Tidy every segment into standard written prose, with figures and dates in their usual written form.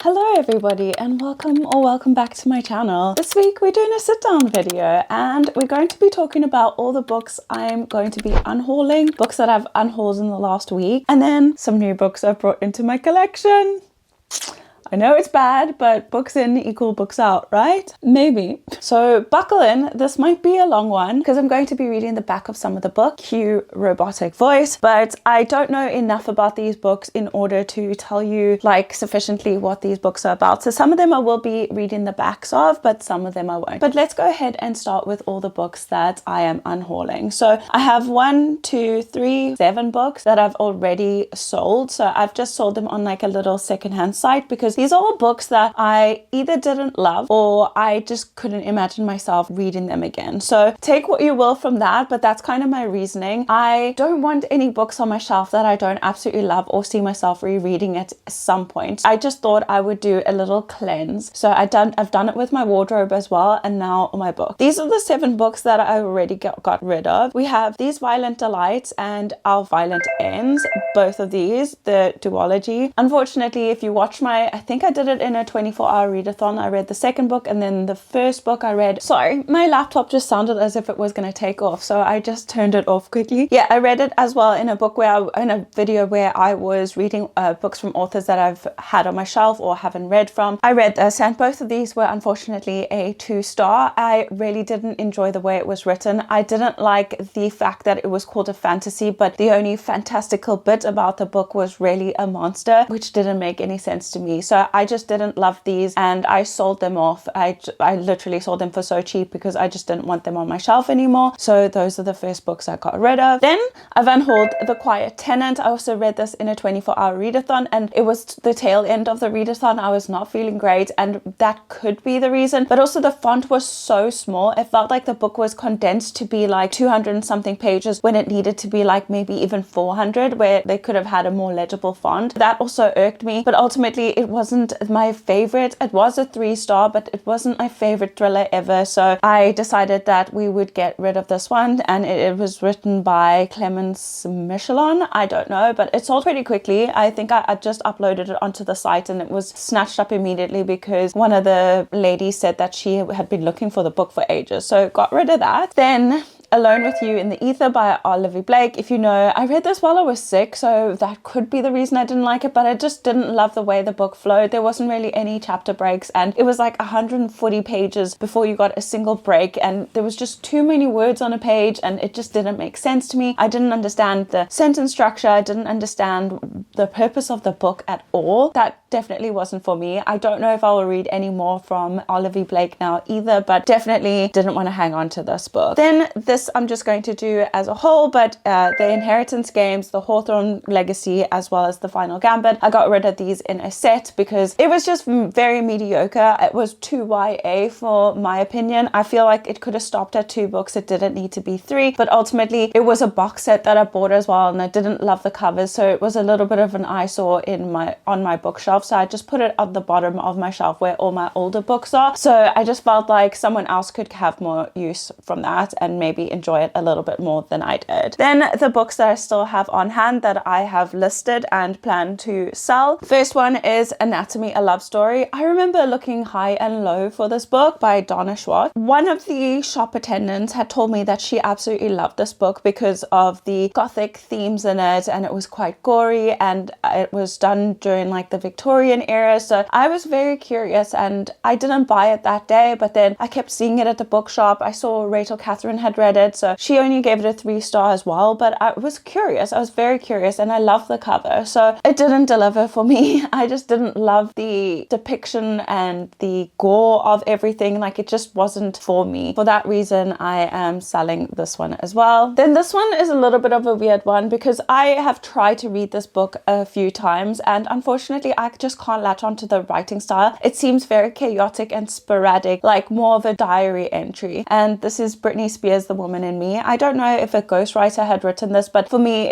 Hello everybody and welcome back to my channel. This week we're doing a sit down video and we're going to be talking about all the books I'm going to be unhauling, books that I've unhauled in the last week, and then some new books I've brought into my collection. I know it's bad, but books in equal books out, right? Maybe. So buckle in. This might be a long one because I'm going to be reading the back of some of the book. Cue robotic voice. But I don't know enough about these books in order to tell you like sufficiently what these books are about. So some of them I will be reading the backs of, but some of them I won't. But let's go ahead and start with all the books that I am unhauling. So I have 7 books that I've already sold. So I've just sold them on like a little secondhand site because these are all books that I either didn't love or I just couldn't imagine myself reading them again. So take what you will from that, but that's kind of my reasoning. I don't want any books on my shelf that I don't absolutely love or see myself rereading at some point. I just thought I would do a little cleanse. So I've done it with my wardrobe as well, and now my book. These are the 7 books that I already got rid of. We have These Violent Delights and Our Violent Ends, both of these, the duology. Unfortunately, if you watch I think I did it in a 24-hour readathon. I read the second book and then the first book I read. Sorry, my laptop just sounded as if it was going to take off, so I just turned it off quickly. Yeah, I read it as well in a book in a video where I was reading books from authors that I've had on my shelf or haven't read from. I read this and both of these were unfortunately a 2-star. I really didn't enjoy the way it was written. I didn't like the fact that it was called a fantasy, but the only fantastical bit about the book was really a monster, which didn't make any sense to me. So I just didn't love these and I sold them off. I literally sold them for so cheap because I just didn't want them on my shelf anymore. So those are the first books I got rid of. Then I've unhauled The Quiet Tenant. I also read this in a 24-hour readathon and it was the tail end of the readathon. I was not feeling great and that could be the reason, but also the font was so small. It felt like the book was condensed to be like 200 and something pages when it needed to be like maybe even 400, where they could have had a more legible font. That also irked me, but ultimately it wasn't my favorite. It was a 3-star, but it wasn't my favorite thriller ever. So I decided that we would get rid of this one, and it was written by Clemence Michelon. I don't know, but it sold pretty quickly. I think I just uploaded it onto the site and it was snatched up immediately because one of the ladies said that she had been looking for the book for ages. So got rid of that. Then Alone with You in the Ether by Olivia Blake. If you know, I read this while I was sick, so that could be the reason I didn't like it, but I just didn't love the way the book flowed. There wasn't really any chapter breaks and it was like 140 pages before you got a single break, and there was just too many words on a page and it just didn't make sense to me. I didn't understand the sentence structure. I didn't understand the purpose of the book at all. That definitely wasn't for me. I don't know if I will read any more from Olivia Blake now either, but definitely didn't want to hang on to this book. Then this I'm just going to do as a whole, but the Inheritance Games, the Hawthorne Legacy, as well as the Final Gambit, I got rid of these in a set because it was just very mediocre. It was too YA for my opinion. I feel like it could have stopped at 2 books. It didn't need to be 3, but ultimately it was a box set that I bought as well, and I didn't love the covers, so it was a little bit of an eyesore on my bookshelf. So I just put it at the bottom of my shelf where all my older books are. So I just felt like someone else could have more use from that and maybe enjoy it a little bit more than I did. Then the books that I still have on hand that I have listed and plan to sell. First one is Anatomy, a Love Story. I remember looking high and low for this book by Donna Schwartz. One of the shop attendants had told me that she absolutely loved this book because of the gothic themes in it, and it was quite gory and it was done during like the Victorian era. So I was very curious and I didn't buy it that day, but then I kept seeing it at the bookshop. I saw Rachel Catherine had read it, so she only gave it a 3-star as well, but I was curious. I was very curious and I love the cover. So it didn't deliver for me. I just didn't love the depiction and the gore of everything. Like it just wasn't for me. For that reason, I am selling this one as well. Then this one is a little bit of a weird one because I have tried to read this book a few times and unfortunately I just can't latch onto the writing style. It seems very chaotic and sporadic, like more of a diary entry. And this is Britney Spears, The Woman Woman in Me. I don't know if a ghostwriter had written this, but for me,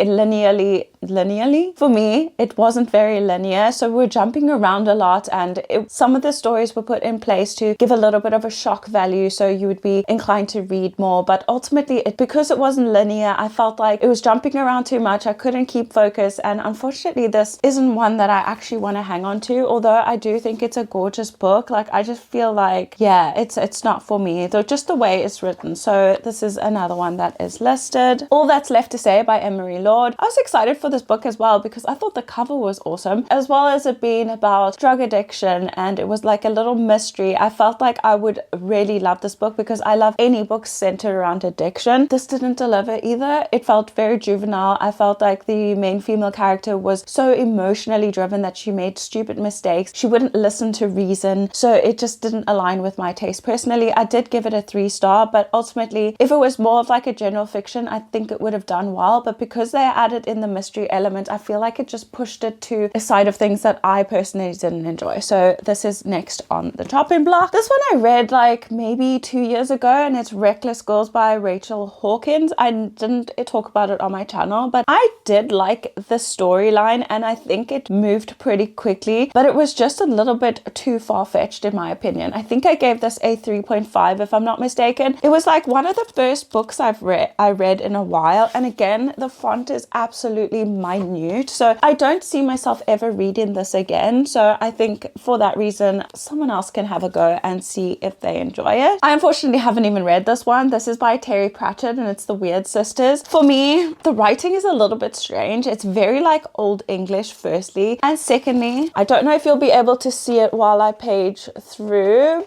for me, it wasn't very linear. So we're jumping around a lot, and some of the stories were put in place to give a little bit of a shock value, so you would be inclined to read more. But ultimately, because it wasn't linear, I felt like it was jumping around too much. I couldn't keep focus, and unfortunately, this isn't one that I actually want to hang on to. Although I do think it's a gorgeous book, like I just feel like, yeah, it's not for me, though, just the way it's written. So this is another one that is listed. All That's Left to Say by Emery Lord. I was excited for this book as well because I thought the cover was awesome, as well as it being about drug addiction, and it was like a little mystery. I felt like I would really love this book because I love any books centered around addiction. This didn't deliver either. It felt very juvenile. I felt like the main female character was so emotionally driven that she made stupid mistakes. She wouldn't listen to reason, so it just didn't align with my taste. Personally, I did give it a 3-star, but ultimately, if it was more of like a general fiction, I think it would have done well. But because they added in the mystery element, I feel like it just pushed it to a side of things that I personally didn't enjoy. So this is next on the chopping block. This one I read like maybe 2 years ago, and it's Reckless Girls by Rachel Hawkins. I didn't talk about it on my channel, but I did like the storyline, and I think it moved pretty quickly, but it was just a little bit too far-fetched in my opinion. I think I gave this a 3.5 if I'm not mistaken. It was like one of the first books I read in a while, and again, the font is absolutely minute, so I don't see myself ever reading this again. So I think for that reason, someone else can have a go and see if they enjoy it. I unfortunately haven't even read this one. This is by Terry Pratchett, and it's The Weird Sisters. For me, the writing is a little bit strange. It's very like Old English, firstly, and secondly, I don't know if you'll be able to see it while I page through.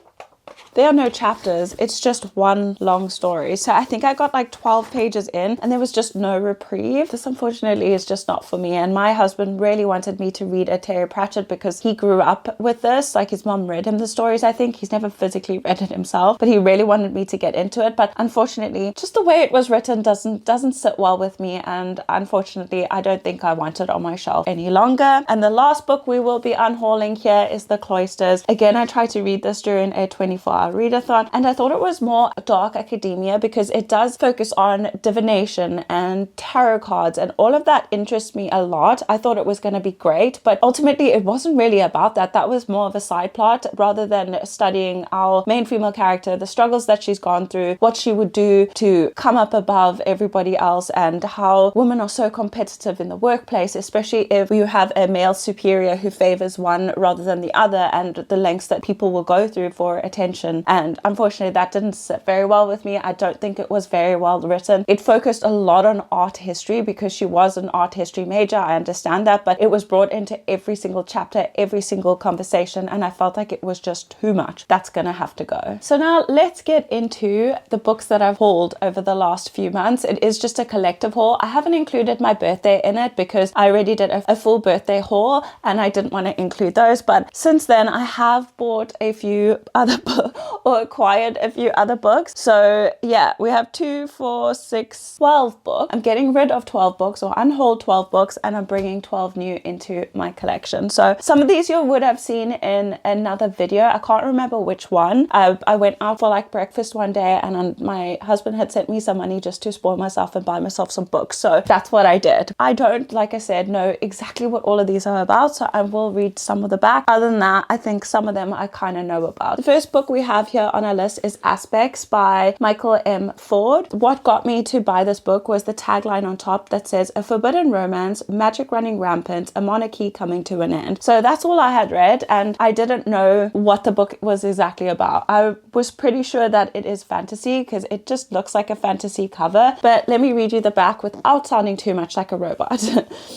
There are no chapters, it's just one long story. So I think I got like 12 pages in and there was just no reprieve. This unfortunately is just not for me. And my husband really wanted me to read a Terry Pratchett because he grew up with this. Like his mom read him the stories, I think. He's never physically read it himself, but he really wanted me to get into it. But unfortunately, just the way it was written doesn't sit well with me. And unfortunately, I don't think I want it on my shelf any longer. And the last book we will be unhauling here is The Cloisters. Again, I tried to read this during a 24-hour readathon, and I thought it was more dark academia because it does focus on divination and tarot cards, and all of that interests me a lot. I thought it was going to be great, but ultimately it wasn't really about that. That was more of a side plot rather than studying our main female character, the struggles that she's gone through, what she would do to come up above everybody else, and how women are so competitive in the workplace, especially if you have a male superior who favors one rather than the other, and the lengths that people will go through for attention. And unfortunately, that didn't sit very well with me. I don't think it was very well written. It focused a lot on art history because she was an art history major. I understand that, but it was brought into every single chapter, every single conversation, and I felt like it was just too much. That's gonna have to go. So now let's get into the books that I've hauled over the last few months. It is just a collective haul. I haven't included my birthday in it because I already did a full birthday haul and I didn't want to include those. But since then, I have bought a few other books or acquired a few other books. So yeah, we have 2, 4, 6, 12 books. I'm getting rid of 12 books or unhauled 12 books, and I'm bringing 12 new into my collection. So some of these you would have seen in another video. I can't remember which one. I went out for like breakfast one day, and my husband had sent me some money just to spoil myself and buy myself some books. So that's what I did. I don't, like I said, know exactly what all of these are about, so I will read some of the back. Other than that, I think some of them I kind of know about. The first book we have here on our list is Aspects by Michael M. Ford. What got me to buy this book was the tagline on top that says, "A forbidden romance, magic running rampant, a monarchy coming to an end." So that's all I had read, and I didn't know what the book was exactly about. I was pretty sure that it is fantasy because it just looks like a fantasy cover, but let me read you the back without sounding too much like a robot.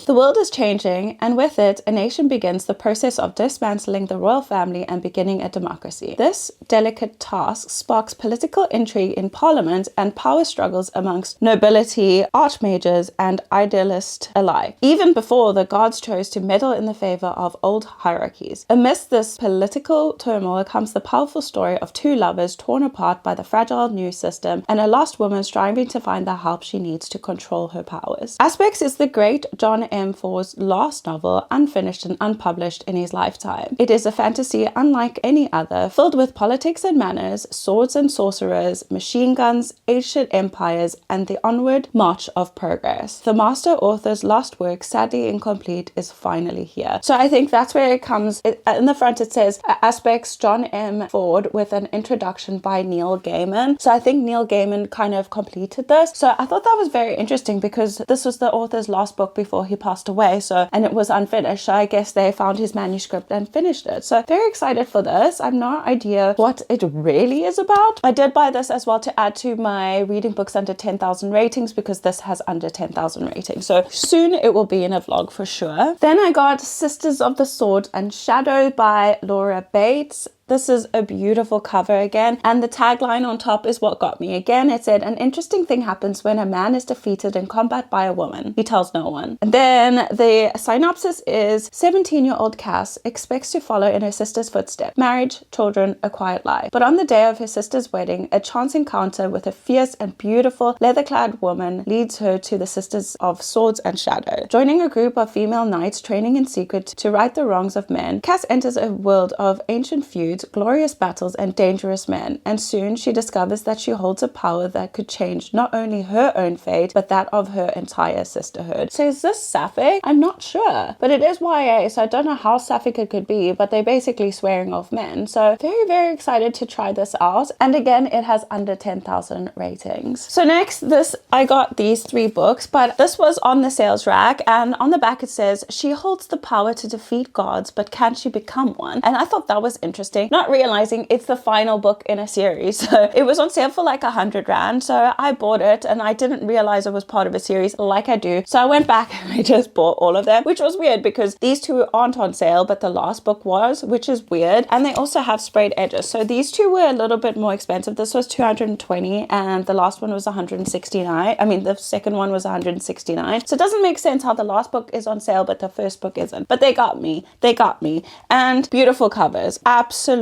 The world is changing, and with it, a nation begins the process of dismantling the royal family and beginning a democracy. This delicate task sparks political intrigue in parliament and power struggles amongst nobility, archmages, and idealists alike, even before the gods chose to meddle in the favor of old hierarchies. Amidst this political turmoil comes the powerful story of two lovers torn apart by the fragile new system and a lost woman striving to find the help she needs to control her powers. Aspects is the great John M. Ford's last novel, unfinished and unpublished in his lifetime. It is a fantasy unlike any other, filled with politics and and Manners, Swords and Sorcerers, Machine Guns, Ancient Empires, and the Onward March of Progress. The master author's last work, sadly incomplete, is finally here. So I think that's where it comes. In the front it says Aspects John M. Ford with an introduction by Neil Gaiman. So I think Neil Gaiman kind of completed this. So I thought that was very interesting because this was the author's last book before he passed away. So, and it was unfinished. So I guess they found his manuscript and finished it. So very excited for this. I have no idea what it really is about. I did buy this as well to add to my reading books under 10,000 ratings because this has under 10,000 ratings. So soon it will be in a vlog for sure. Then I got Sisters of the Sword and Shadow by Laura Bates. This is a beautiful cover again, and the tagline on top is what got me. Again, it said, an interesting thing happens when a man is defeated in combat by a woman. He tells no one. And then the synopsis is 17-year-old Cass expects to follow in her sister's footsteps. Marriage, children, a quiet life. But on the day of her sister's wedding, a chance encounter with a fierce and beautiful leather-clad woman leads her to the Sisters of Swords and Shadow. Joining a group of female knights training in secret to right the wrongs of men, Cass enters a world of ancient feuds, glorious battles, and dangerous men, and soon she discovers that she holds a power that could change not only her own fate, but that of her entire sisterhood. So is this sapphic? I'm not sure, but it is YA, so I don't know how sapphic it could be, but they're basically swearing off men. So very, very excited to try this out. And again, it has under 10,000 ratings. So next, I got these 3 books, but this was on the sales rack, and on the back it says, she holds the power to defeat gods, but can she become one? And I thought that was interesting. Not realizing it's the final book in a series. So it was on sale for like 100 Rand. So I bought it and I didn't realize it was part of a series like I do. So I went back and I just bought all of them, which was weird because these 2 aren't on sale, but the last book was, which is weird. And they also have sprayed edges. So these 2 were a little bit more expensive. This was 220 and the last one was 169. I mean, the second one was 169. So it doesn't make sense how the last book is on sale, but the first book isn't. But they got me. They got me. And beautiful covers. Absolutely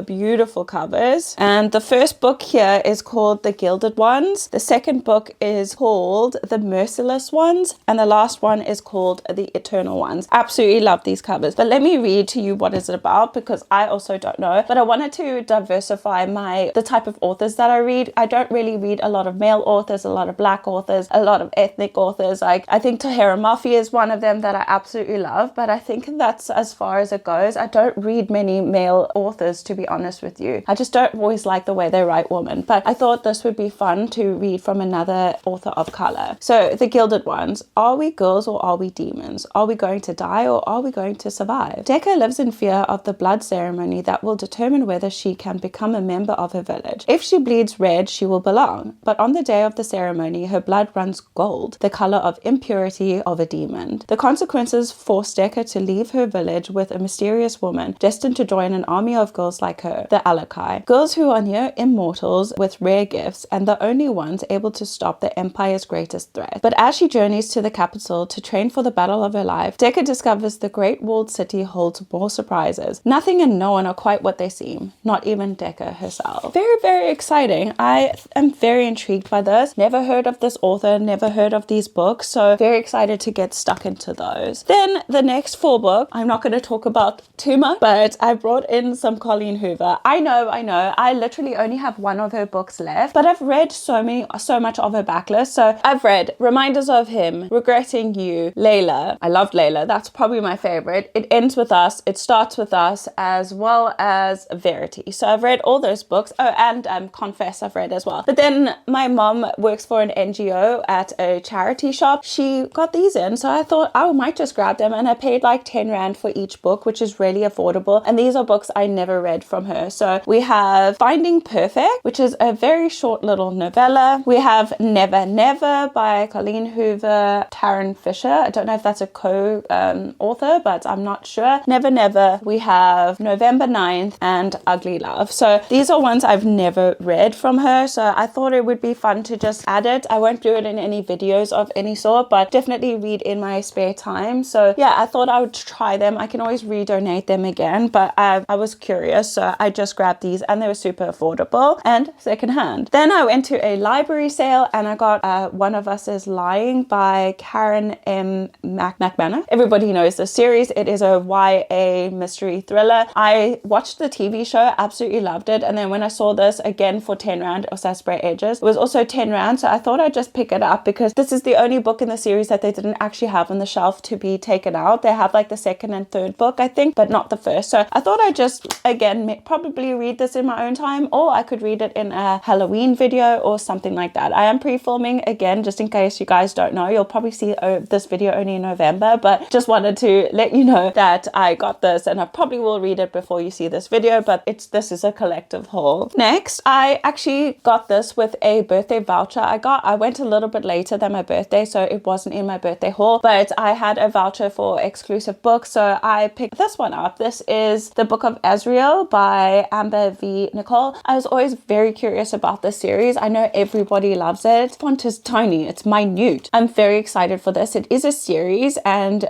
beautiful covers. And the first book here is called The Gilded Ones. The second book is called The Merciless Ones. And the last one is called The Eternal Ones. Absolutely love these covers. But let me read to you what is it about because I also don't know. But I wanted to diversify the type of authors that I read. I don't really read a lot of male authors, a lot of black authors, a lot of ethnic authors. Like I think Tahira Murphy is one of them that I absolutely love. But I think that's as far as it goes. I don't read many male authors, to be honest with you. I just don't always like the way they write women, but I thought this would be fun to read from another author of color. So The Gilded Ones. Are we girls or are we demons? Are we going to die or are we going to survive? Decca lives in fear of the blood ceremony that will determine whether she can become a member of her village. If she bleeds red, she will belong, but on the day of the ceremony, her blood runs gold, the color of impurity of a demon. The consequences force Decca to leave her village with a mysterious woman destined to join an army of girls like her, the Alakai. Girls who are near immortals with rare gifts and the only ones able to stop the Empire's greatest threat. But as she journeys to the capital to train for the battle of her life, Decca discovers the great walled city holds more surprises. Nothing and no one are quite what they seem, not even Decca herself. Very, very exciting. I am very intrigued by this. Never heard of this author, never heard of these books, so very excited to get stuck into those. Then the next 4 books, I'm not going to talk about too much, but I brought in some Colleen Hoover. I know. I literally only have 1 of her books left, but I've read so much of her backlist. So I've read Reminders of Him, Regretting You, Layla. I loved Layla. That's probably my favorite. It Ends With Us, It Starts With Us, as well as Verity. So I've read all those books. Oh, and Confess I've read as well. But then my mom works for an NGO at a charity shop. She got these in, so I thought I might just grab them, and I paid like 10 Rand for each book, which is really affordable. And these are books I never read from her. So we have Finding Perfect, which is a very short little novella. We have Never Never by Colleen Hoover, Taryn Fisher. I don't know if that's a co-author, but I'm not sure. Never Never. We have November 9th and Ugly Love. So these are ones I've never read from her. So I thought it would be fun to just add it. I won't do it in any videos of any sort, but definitely read in my spare time. So yeah, I thought I would try them. I can always redonate them again, but I was curious, so I just grabbed these and they were super affordable and secondhand. Then I went to a library sale and I got One of Us is Lying by Karen M. McManus. Everybody knows this series. It is a YA mystery thriller. I watched the TV show, absolutely loved it, and then when I saw this again for 10 Rand or Sasbury Edges, it was also 10 Rand, so I thought I'd just pick it up because this is the only book in the series that they didn't actually have on the shelf to be taken out. They have like the second and third book, I think, but not the first. So I thought I'd just, again, probably read this in my own time, or I could read it in a Halloween video or something like that. I am pre-filming again, just in case you guys don't know. You'll probably see this video only in November, but just wanted to let you know that I got this, and I probably will read it before you see this video, but this is a collective haul. Next, I actually got this with a birthday voucher I went a little bit later than my birthday, so it wasn't in my birthday haul, but I had a voucher for exclusive books, so I picked this one up. This is The Book of Azrael by Amber V. Nicole. I was always very curious about this series. I know everybody loves it. The font is tiny, it's minute. I'm very excited for this. It is a series, and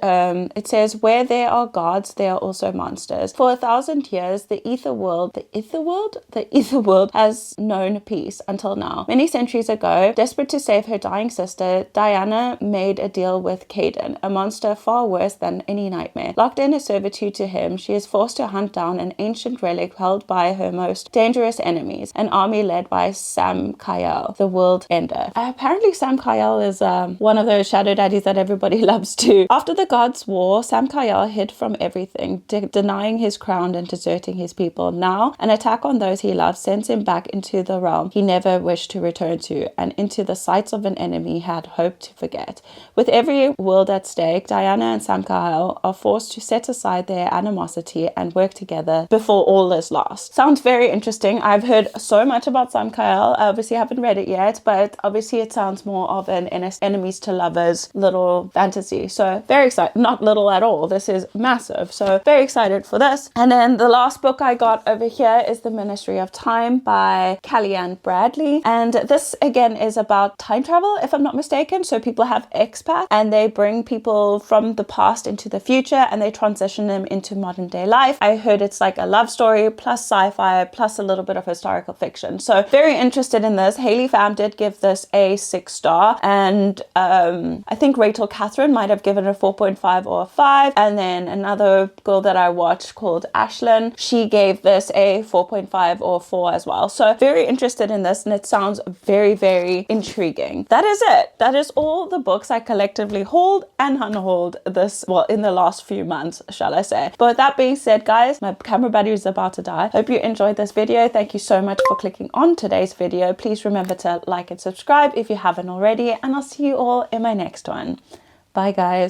it says, where there are gods, there are also monsters. For 1,000 years, the ether world has known peace until now. Many centuries ago, desperate to save her dying sister, Diana made a deal with Caden, a monster far worse than any nightmare. Locked in a servitude to him, she is forced to hunt down an ancient relic held by her most dangerous enemies, an army led by Sam Kyle, the world ender. Apparently Sam Kyle is one of those shadow daddies that everybody loves too. After the gods' war, Sam Kyle hid from everything, denying his crown and deserting his people. Now, an attack on those he loves sends him back into the realm he never wished to return to, and into the sights of an enemy he had hoped to forget. With every world at stake, Diana and Sam Kyle are forced to set aside their animosity and work together before all is lost. Sounds very interesting. I've heard so much about Sam Kyle. I obviously haven't read it yet, but obviously it sounds more of an enemies to lovers little fantasy. So very excited. Not little at all. This is massive. So very excited for this. And then the last book I got over here is The Ministry of Time by Kellyanne Bradley. And this again is about time travel, if I'm not mistaken. So people have expats and they bring people from the past into the future and they transition them into modern day life. I heard it's like a love story plus sci-fi plus a little bit of historical fiction. So very interested in this. Haley Pham did give this a 6-star, and I think Rachel Catherine might have given it a 4.5 or a 5, and then another girl that I watched called Ashlyn, she gave this a 4.5 or 4 as well. So very interested in this, and it sounds very, very intriguing. That is it. That is all the books I collectively hauled and unhauled this, well, in the last few months, shall I say. But with that being said, guys, my camera battery is about to die. Hope you enjoyed this video. Thank you so much for clicking on today's video. Please remember to like and subscribe if you haven't already, and I'll see you all in my next one. Bye, guys.